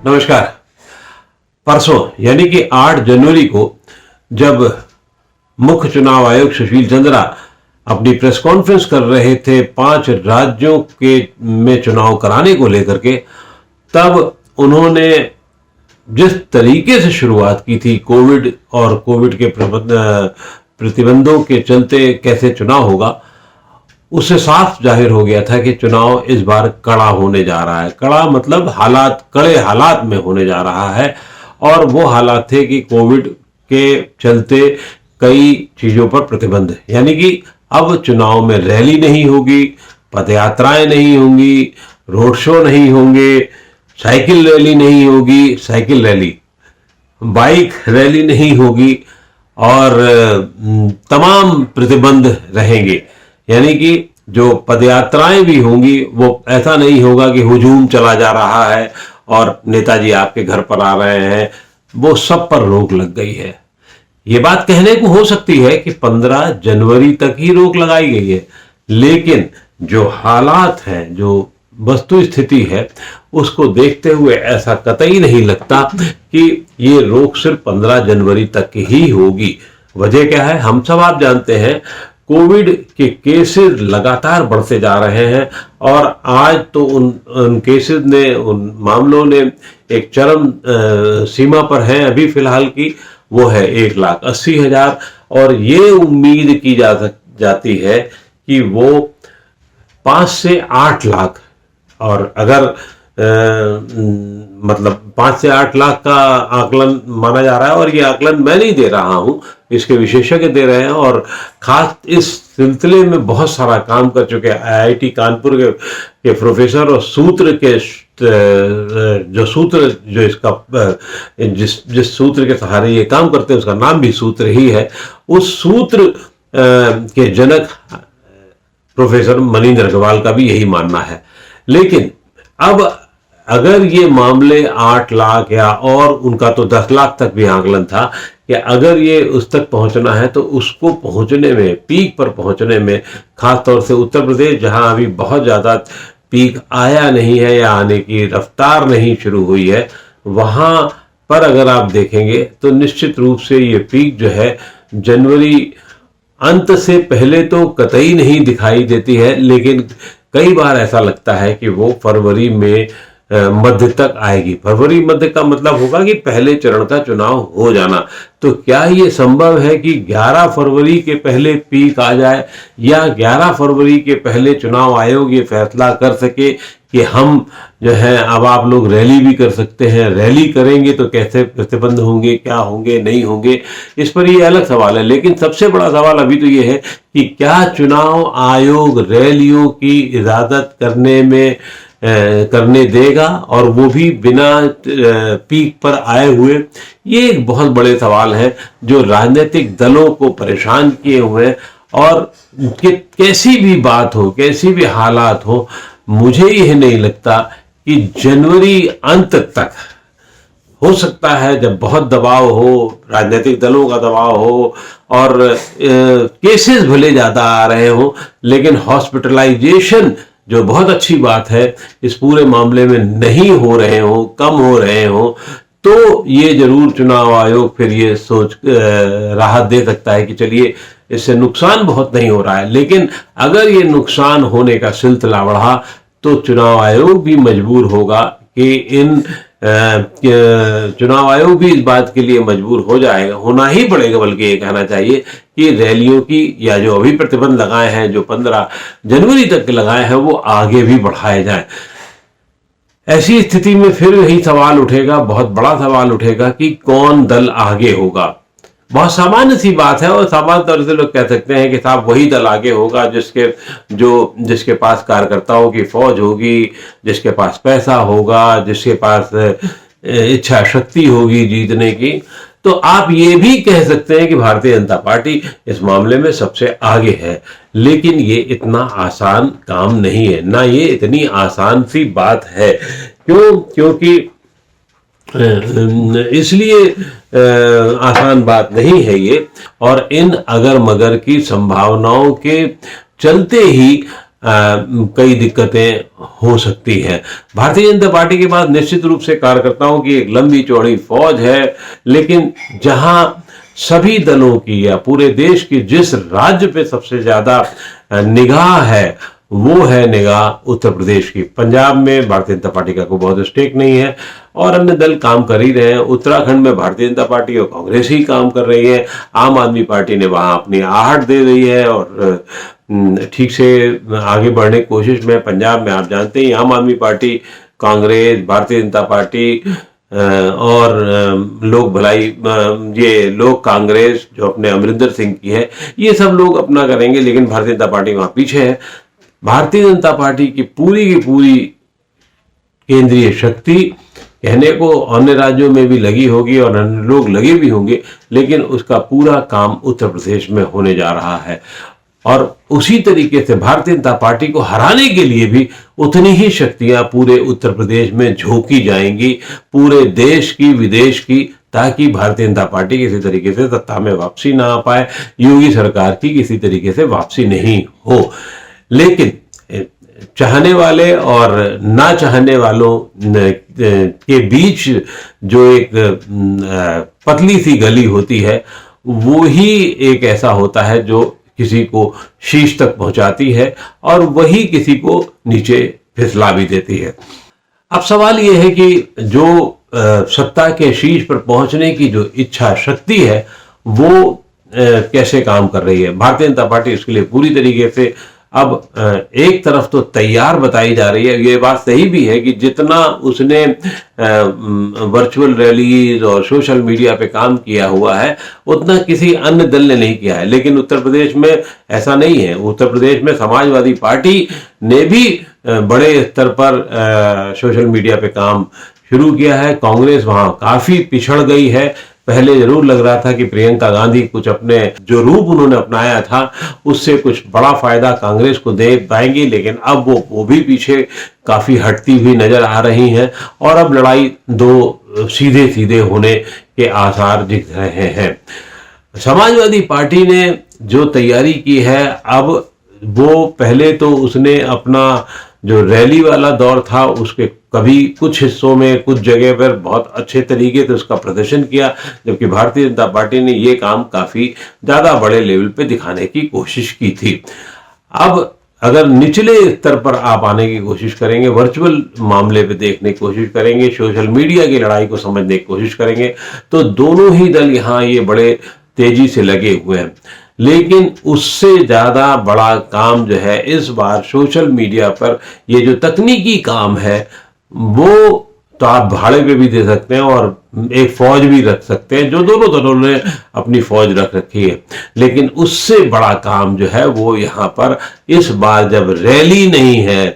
नमस्कार। परसों यानी कि 8 जनवरी को जब मुख्य चुनाव आयुक्त सुशील चंद्रा अपनी प्रेस कॉन्फ्रेंस कर रहे थे 5 राज्यों के में चुनाव कराने को लेकर के, तब उन्होंने जिस तरीके से शुरुआत की थी कोविड और कोविड के प्रतिबंधों के चलते कैसे चुनाव होगा, उससे साफ जाहिर हो गया था कि चुनाव इस बार कड़ा होने जा रहा है। कड़ा मतलब कड़े हालात में होने जा रहा है। और वो हालात थे कि कोविड के चलते कई चीजों पर प्रतिबंध, यानी कि अब चुनाव में रैली नहीं होगी, पदयात्राएं नहीं होंगी, रोड शो नहीं होंगे, साइकिल रैली नहीं होगी, साइकिल रैली, बाइक रैली नहीं होगी और तमाम प्रतिबंध रहेंगे। यानी कि जो पदयात्राएं भी होंगी वो ऐसा नहीं होगा कि हुजूम चला जा रहा है और नेताजी आपके घर पर आ रहे हैं, वो सब पर रोक लग गई है। ये बात कहने को हो सकती है कि 15 जनवरी तक ही रोक लगाई गई है, लेकिन जो हालात हैं, जो वस्तु स्थिति है, उसको देखते हुए ऐसा कतई नहीं लगता कि ये रोक सिर्फ 15 जनवरी तक ही होगी। वजह क्या है, हम सब आप जानते हैं, कोविड के केसेस लगातार बढ़ते जा रहे हैं और आज तो उन केसेस ने, उन मामलों ने एक चरम सीमा पर है अभी फिलहाल की, वो है 1,80,000 और ये उम्मीद की जाती है कि वो 5 से 8 लाख, और अगर मतलब 5 से 8 लाख का आकलन माना जा रहा है। और ये आकलन मैं नहीं दे रहा हूं, इसके विशेषज्ञ दे रहे हैं और खास इस सिलसिले में बहुत सारा काम कर चुके हैं आईआईटी कानपुर के प्रोफेसर और सूत्र के जो इसका जिस सूत्र के सहारे ये काम करते हैं उसका नाम भी सूत्र ही है। उस सूत्र के जनक प्रोफेसर मनींद्र अग्रवाल का भी यही मानना है। लेकिन अब अगर ये मामले 8 लाख या और उनका तो 10 लाख तक भी आकलन था कि अगर ये उस तक पहुंचना है तो उसको पहुंचने में, पीक पर पहुंचने में, खासतौर से उत्तर प्रदेश जहां अभी बहुत ज़्यादा पीक आया नहीं है या आने की रफ्तार नहीं शुरू हुई है, वहां पर अगर आप देखेंगे तो निश्चित रूप से ये पीक जो है जनवरी अंत से पहले तो कतई नहीं दिखाई देती है, लेकिन कई बार ऐसा लगता है कि वो फरवरी में मध्य तक आएगी। फरवरी मध्य का मतलब होगा कि पहले चरण का चुनाव हो जाना। तो क्या ये संभव है कि 11 फरवरी के पहले पीक आ जाए या 11 फरवरी के पहले चुनाव आयोग ये फैसला कर सके कि हम जो है अब आप लोग रैली भी कर सकते हैं, रैली करेंगे तो कैसे प्रतिबंध होंगे, क्या होंगे, नहीं होंगे, इस पर ये अलग सवाल है। लेकिन सबसे बड़ा सवाल अभी तो ये है कि क्या चुनाव आयोग रैलियों की इजाजत करने देगा, और वो भी बिना पीक पर आए हुए। ये एक बहुत बड़े सवाल है जो राजनीतिक दलों को परेशान किए हुए हैं। और कैसी भी बात हो, कैसी भी हालात हो, मुझे यह नहीं लगता कि जनवरी अंत तक, हो सकता है जब बहुत दबाव हो, राजनीतिक दलों का दबाव हो और केसेस भले ज्यादा आ रहे हो, लेकिन हॉस्पिटलाइजेशन जो बहुत अच्छी बात है इस पूरे मामले में नहीं हो रहे हो, कम हो रहे हो, तो ये जरूर चुनाव आयोग फिर ये सोच राहत दे सकता है कि चलिए इससे नुकसान बहुत नहीं हो रहा है। लेकिन अगर ये नुकसान होने का सिलसिला बढ़ा तो चुनाव आयोग भी मजबूर होगा कि चुनाव आयोग भी इस बात के लिए मजबूर हो जाएगा, होना ही पड़ेगा, बल्कि ये कहना चाहिए कि रैलियों की या जो अभी प्रतिबंध लगाए हैं, जो 15 जनवरी तक के लगाए हैं, वो आगे भी बढ़ाए जाएं। ऐसी स्थिति में फिर यही सवाल उठेगा, बहुत बड़ा सवाल उठेगा कि कौन दल आगे होगा। बहुत सामान्य सी बात है और सामान्य तौर से लोग कह सकते हैं कि साहब वही दल आगे होगा जिसके पास कार्यकर्ताओं की फौज होगी, जिसके पास पैसा होगा, जिसके पास इच्छा शक्ति होगी जीतने की। तो आप ये भी कह सकते हैं कि भारतीय जनता पार्टी इस मामले में सबसे आगे है, लेकिन ये इतना आसान काम नहीं है, ना ये इतनी आसान सी बात है। क्योंकि इसलिए आसान बात नहीं है ये, और इन अगर मगर की संभावनाओं के चलते ही कई दिक्कतें हो सकती हैं। भारतीय जनता पार्टी के पास निश्चित रूप से कार्यकर्ताओं की एक लंबी चौड़ी फौज है, लेकिन जहां सभी दलों की या पूरे देश की जिस राज्य पे सबसे ज्यादा निगाह है, वो है निगाह उत्तर प्रदेश की। पंजाब में भारतीय जनता पार्टी का कोई बहुत स्टेक नहीं है और अन्य दल काम कर ही रहे हैं। उत्तराखंड में भारतीय जनता पार्टी और कांग्रेस ही काम कर रही है। आम आदमी पार्टी ने वहां अपनी आहट दे रही है और ठीक से आगे बढ़ने की कोशिश में। पंजाब में आप जानते हैं आम आदमी पार्टी, कांग्रेस, भारतीय जनता पार्टी और लोक भलाई, ये लोक कांग्रेस जो अपने अमरिंदर सिंह की है, ये सब लोग अपना करेंगे, लेकिन भारतीय जनता पार्टी वहां पीछे है। भारतीय जनता पार्टी की पूरी केंद्रीय शक्ति कहने को अन्य राज्यों में भी लगी होगी और अन्य लोग लगे भी होंगे, लेकिन उसका पूरा काम उत्तर प्रदेश में होने जा रहा है। और उसी तरीके से भारतीय जनता पार्टी को हराने के लिए भी उतनी ही शक्तियां पूरे उत्तर प्रदेश में झोंकी जाएंगी, पूरे देश की, विदेश की, ताकि भारतीय जनता पार्टी किसी तरीके से सत्ता में वापसी ना आ पाए, योगी सरकार की किसी तरीके से वापसी नहीं हो। लेकिन चाहने वाले और ना चाहने वालों के बीच जो एक पतली सी गली होती है, वो ही एक ऐसा होता है जो किसी को शीश तक पहुंचाती है और वही किसी को नीचे फिसला भी देती है। अब सवाल यह है कि जो सत्ता के शीश पर पहुंचने की जो इच्छा शक्ति है, वो कैसे काम कर रही है। भारतीय जनता पार्टी इसके लिए पूरी तरीके से अब एक तरफ तो तैयार बताई जा रही है। ये बात सही भी है कि जितना उसने वर्चुअल रैलीज और सोशल मीडिया पे काम किया हुआ है, उतना किसी अन्य दल ने नहीं किया है। लेकिन उत्तर प्रदेश में ऐसा नहीं है। उत्तर प्रदेश में समाजवादी पार्टी ने भी बड़े स्तर पर सोशल मीडिया पे काम शुरू किया है। कांग्रेस वहां काफी पिछड़ गई है। पहले जरूर लग रहा था कि प्रियंका गांधी कुछ अपने जो रूप उन्होंने अपनाया था उससे कुछ बड़ा फायदा कांग्रेस को दे पाएंगी, लेकिन अब वो भी पीछे काफी हटती हुई नजर आ रही हैं और अब लड़ाई दो सीधे सीधे होने के आसार दिख रहे हैं। समाजवादी पार्टी ने जो तैयारी की है, अब वो पहले तो उसने अपना जो रैली वाला दौर था उसके कभी कुछ हिस्सों में, कुछ जगह पर बहुत अच्छे तरीके से उसका प्रदर्शन किया, जबकि भारतीय जनता पार्टी ने ये काम काफी ज्यादा बड़े लेवल पे दिखाने की कोशिश की थी। अब अगर निचले स्तर पर आप आने की कोशिश करेंगे, वर्चुअल मामले पे देखने की कोशिश करेंगे, सोशल मीडिया की लड़ाई को समझने की कोशिश करेंगे, तो दोनों ही दल यहाँ ये बड़े तेजी से लगे हुए हैं। लेकिन उससे ज्यादा बड़ा काम जो है इस बार सोशल मीडिया पर ये जो तकनीकी काम है, वो तो आप भाड़े पे भी दे सकते हैं और एक फौज भी रख सकते हैं, जो दोनों दलों ने अपनी फौज रख रखी है। लेकिन उससे बड़ा काम जो है वो यहाँ पर इस बार जब रैली नहीं है,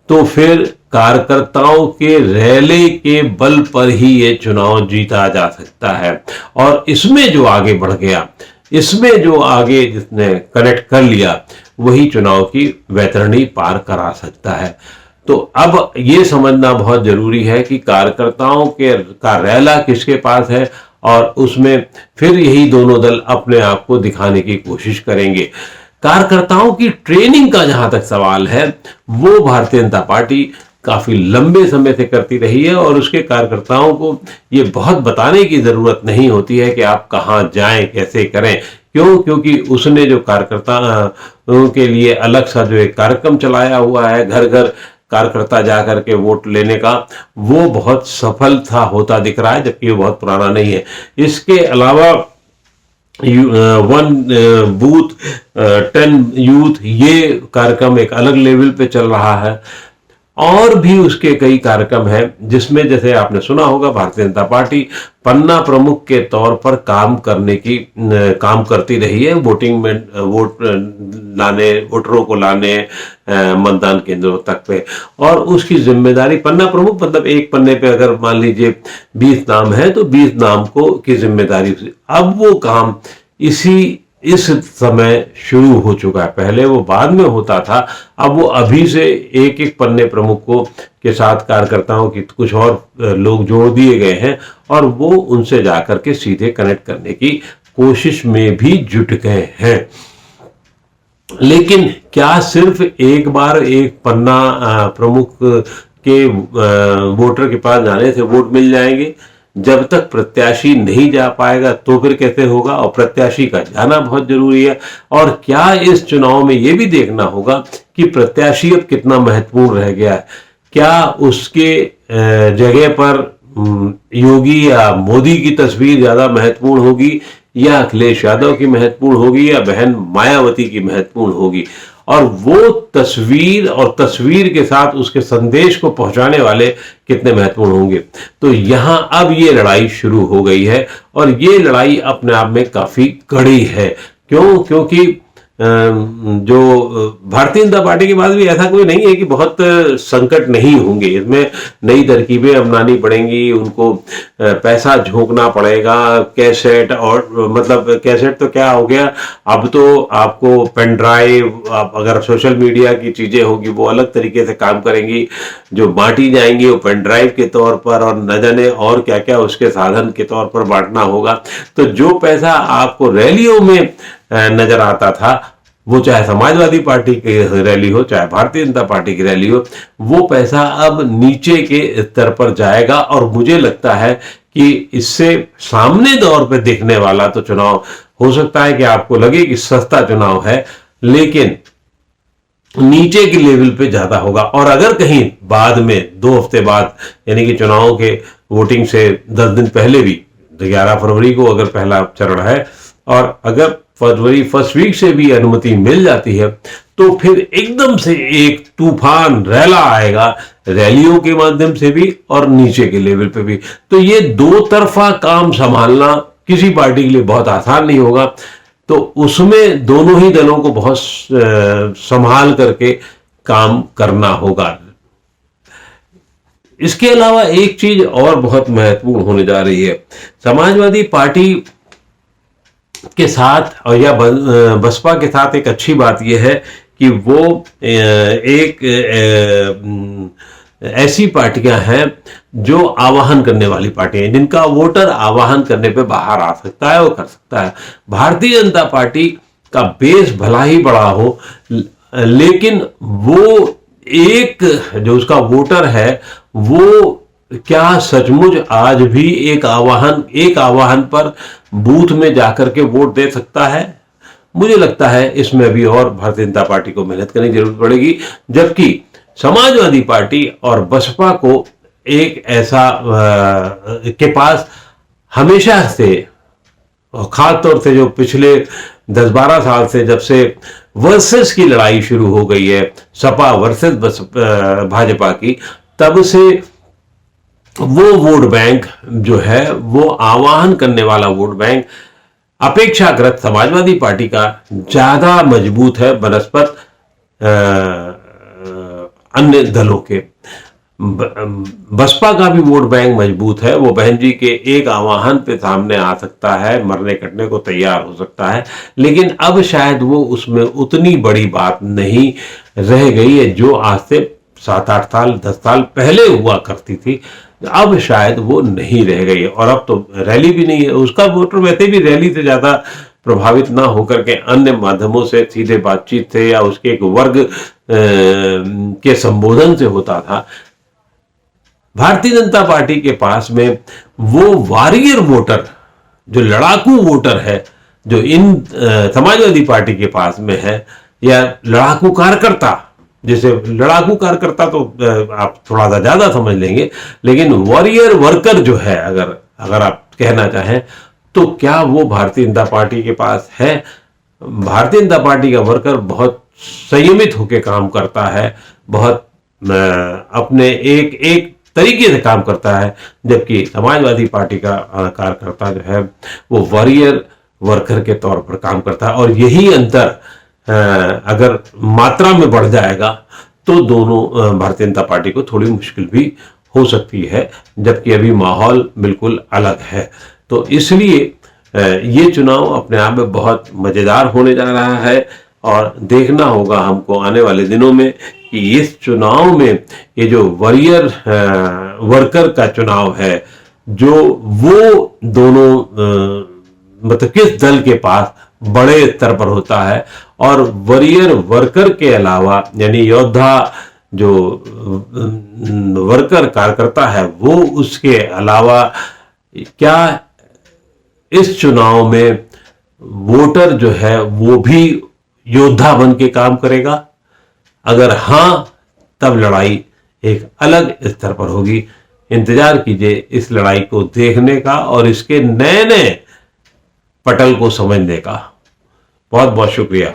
तो फिर कार्यकर्ताओं के रैले के बल पर ही ये चुनाव जीता जा सकता है। और इसमें जो आगे बढ़ गया, इसमें जो आगे जिसने कनेक्ट कर लिया, वही चुनाव की वैतरणी पार करा सकता है। तो अब ये समझना बहुत जरूरी है कि कार्यकर्ताओं का रैला किसके पास है और उसमें फिर यही दोनों दल अपने आप को दिखाने की कोशिश करेंगे। कार्यकर्ताओं की ट्रेनिंग का जहां तक सवाल है, वो भारतीय जनता पार्टी काफी लंबे समय से करती रही है और उसके कार्यकर्ताओं को ये बहुत बताने की जरूरत नहीं होती है कि आप कहां जाएं, कैसे करें। क्योंकि उसने जो कार्यकर्ताओं के लिए अलग सा जो एक कार्यक्रम चलाया हुआ है, घर घर कार्यकर्ता जाकर के वोट लेने का, वो बहुत सफल था होता दिख रहा है, जबकि वो बहुत पुराना नहीं है। इसके अलावा 1 बूथ 10 यूथ, ये कार्यक्रम एक अलग लेवल पे चल रहा है। और भी उसके कई कार्यक्रम हैं जिसमें, जैसे आपने सुना होगा, भारतीय जनता पार्टी पन्ना प्रमुख के तौर पर काम करती रही है, वोटिंग में वोट लाने, वोटरों को लाने मतदान केंद्रों तक पे। और उसकी जिम्मेदारी, पन्ना प्रमुख मतलब एक पन्ने पे अगर मान लीजिए 20 नाम है तो 20 नाम को की जिम्मेदारी। अब वो काम इस समय शुरू हो चुका है। पहले वो बाद में होता था, अब वो अभी से एक एक पन्ने प्रमुखों के साथ कार्यकर्ताओं की कुछ और लोग जोड़ दिए गए हैं और वो उनसे जाकर के सीधे कनेक्ट करने की कोशिश में भी जुट गए हैं। लेकिन क्या सिर्फ एक बार एक पन्ना प्रमुख के वोटर के पास जाने से वोट मिल जाएंगे? जब तक प्रत्याशी नहीं जा पाएगा तो फिर कैसे होगा? और प्रत्याशी का जाना बहुत जरूरी है। और क्या इस चुनाव में यह भी देखना होगा कि प्रत्याशी अब कितना महत्वपूर्ण रह गया है। क्या उसके जगह पर योगी या मोदी की तस्वीर ज्यादा महत्वपूर्ण होगी, या अखिलेश यादव की महत्वपूर्ण होगी, या बहन मायावती की महत्वपूर्ण होगी? और वो तस्वीर और तस्वीर के साथ उसके संदेश को पहुंचाने वाले कितने महत्वपूर्ण होंगे? तो यहां अब ये लड़ाई शुरू हो गई है, और ये लड़ाई अपने आप में काफी कड़ी है। क्यों? क्योंकि जो भारतीय जनता पार्टी के पास भी ऐसा कोई नहीं है कि बहुत संकट नहीं होंगे। इसमें नई तरकीबें अपनानी पड़ेंगी, उनको पैसा झोंकना पड़ेगा। कैसेट, और मतलब कैसेट तो क्या हो गया, अब तो आपको पेन ड्राइव, अगर सोशल मीडिया की चीजें होगी वो अलग तरीके से काम करेंगी। जो बांटी जाएंगी वो पेन ड्राइव के तौर पर, और न जाने और क्या क्या उसके साधन के तौर पर बांटना होगा। तो जो पैसा आपको रैलियों में नजर आता था, वो चाहे समाजवादी पार्टी की रैली हो, चाहे भारतीय जनता पार्टी की रैली हो, वो पैसा अब नीचे के स्तर पर जाएगा। और मुझे लगता है कि इससे सामने दौर पे देखने वाला तो चुनाव हो सकता है कि आपको लगे कि सस्ता चुनाव है, लेकिन नीचे के लेवल पे ज्यादा होगा। और अगर कहीं बाद में 2 हफ्ते बाद, यानी कि चुनाव के वोटिंग से 10 दिन पहले भी, 11 फरवरी को अगर पहला चरण है, और अगर फरवरी फर्स्ट वीक से भी अनुमति मिल जाती है, तो फिर एकदम से एक तूफान रैला आएगा, रैलियों के माध्यम से भी और नीचे के लेवल पे भी। तो ये दो तरफा काम संभालना किसी पार्टी के लिए बहुत आसान नहीं होगा। तो उसमें दोनों ही दलों को बहुत संभाल करके काम करना होगा। इसके अलावा एक चीज और बहुत महत्वपूर्ण होने जा रही है। समाजवादी पार्टी के साथ, और या बसपा के साथ एक अच्छी बात यह है कि वो एक ऐसी पार्टियां हैं जो आवाहन करने वाली पार्टियां हैं, जिनका वोटर आवाहन करने पे बाहर आ सकता है, वो कर सकता है। भारतीय जनता पार्टी का बेस भला ही बड़ा हो, लेकिन वो एक जो उसका वोटर है, वो क्या सचमुच आज भी एक आवाहन पर बूथ में जाकर के वोट दे सकता है? मुझे लगता है इसमें भी और भारतीय जनता पार्टी को मेहनत करने की जरूरत पड़ेगी। जबकि समाजवादी पार्टी और बसपा को एक ऐसा के पास हमेशा से, और खास तौर से जो पिछले 10-12 साल से, जब से वर्सेस की लड़ाई शुरू हो गई है, सपा वर्सेस भाजपा की, तब से वो वोट बैंक जो है, वो आवाहन करने वाला वोट बैंक अपेक्षाकृत समाजवादी पार्टी का ज्यादा मजबूत है बनस्पत अन्य दलों के। बसपा का भी वोट बैंक मजबूत है, वो बहन जी के एक आवाहन पे सामने आ सकता है, मरने कटने को तैयार हो सकता है। लेकिन अब शायद वो उसमें उतनी बड़ी बात नहीं रह गई है जो आज से 7-8 साल 10 साल पहले हुआ करती थी। अब शायद वो नहीं रह गई है। और अब तो रैली भी नहीं है, उसका वोटर वैसे भी रैली से ज्यादा प्रभावित ना होकर के अन्य माध्यमों से, सीधे बातचीत से या उसके एक वर्ग के संबोधन से होता था। भारतीय जनता पार्टी के पास में वो वॉरियर वोटर, जो लड़ाकू वोटर है, जो इन समाजवादी पार्टी के पास में है, या लड़ाकू कार्यकर्ता, जैसे लड़ाकू कार्यकर्ता तो आप थोड़ा सा ज्यादा समझ लेंगे, लेकिन वॉरियर वर्कर जो है, अगर आप कहना चाहें, तो क्या वो भारतीय जनता पार्टी के पास है? भारतीय जनता पार्टी का वर्कर बहुत संयमित होकर काम करता है, बहुत अपने एक तरीके से काम करता है, जबकि समाजवादी पार्टी का कार्यकर्ता जो है वो वॉरियर वर्कर के तौर पर काम करता है। और यही अंतर अगर मात्रा में बढ़ जाएगा तो दोनों भारतीय जनता पार्टी को थोड़ी मुश्किल भी हो सकती है, जबकि अभी माहौल बिल्कुल अलग है। तो इसलिए ये चुनाव अपने आप में बहुत मजेदार होने जा रहा है, और देखना होगा हमको आने वाले दिनों में कि इस चुनाव में ये जो वॉरियर वर्कर का चुनाव है, जो वो दोनों मतलब किस दल के पास बड़े स्तर पर होता है, और वॉरियर वर्कर के अलावा यानी योद्धा जो वर्कर कार्यकर्ता है वो उसके अलावा क्या इस चुनाव में वोटर जो है वो भी योद्धा बन के काम करेगा? अगर हां, तब लड़ाई एक अलग स्तर पर होगी। इंतजार कीजिए इस लड़ाई को देखने का और इसके नए नए पटल को समझने का। बहुत बहुत शुक्रिया।